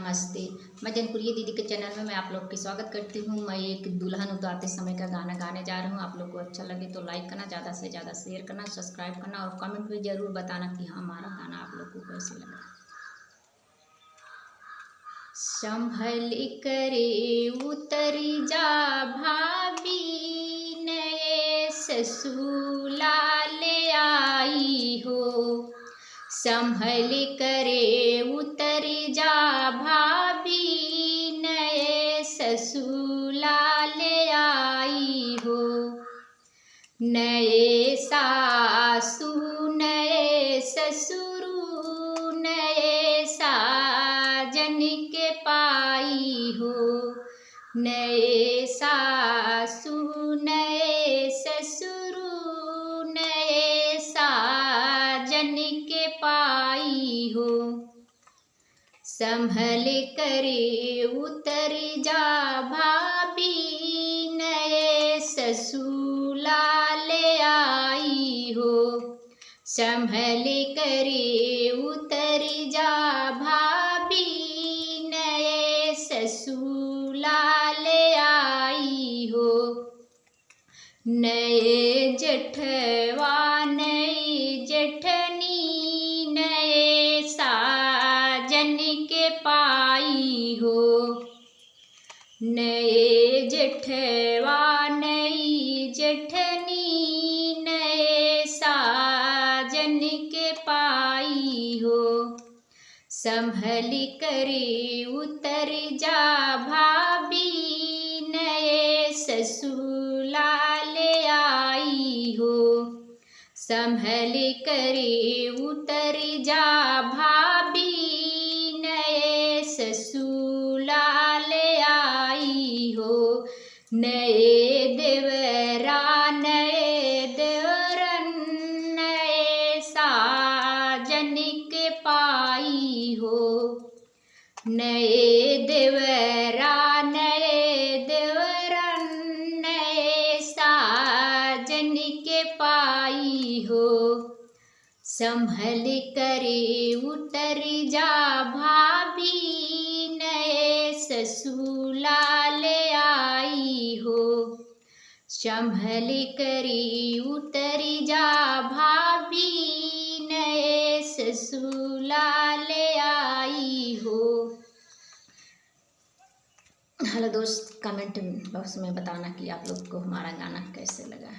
नमस्ते। मैं जनपुरिया दीदी के चैनल में मैं आप लोग की स्वागत करती हूँ। मैं एक दुल्हन उतारते समय का गाना गाने जा रहा हूँ। आप लोग को अच्छा लगे तो लाइक करना, ज़्यादा से ज़्यादा शेयर करना, सब्सक्राइब करना और कमेंट में ज़रूर बताना कि हमारा गाना आप लोग को कैसे लगा। संभल करे उतरी जा भाभी, नए ससुरा ले आई हो। संभल करे उतर जा भाभी, नए ससुरा ले आई हो। नए सासू नए ससुरु, नए साजन के पाई हो। नए सासू नए ससुरु, नए साजन के पाई हो। संभल करे उतर जा भाभी, नए ससुरा ले आई हो। संभल करे उतर जा भाभी, नए ससुरा ले आई हो। नए जेठवा नई जेठनी, नए साजन के पाई हो। नए जेठवा नई जेठनी, नए साजन के पाई हो। संभल करे उतर जा भाभी, नए ससुरा ले आई हो। संभल करे उतर जा भाभी, नए ससुरा ले आई हो। नए देवरा नए देवरन, नए साजन के पाई हो। नए देवरा नए देवरन, नए साजन के पाई हो। संभल करे उतर जा भाभी, नए ससुरा ले आई हो। संभल करे उतर जा भाभी, नए ससुरा ले आई हो। हेलो दोस्त, कमेंट बॉक्स में बताना कि आप लोग को हमारा गाना कैसे लगा।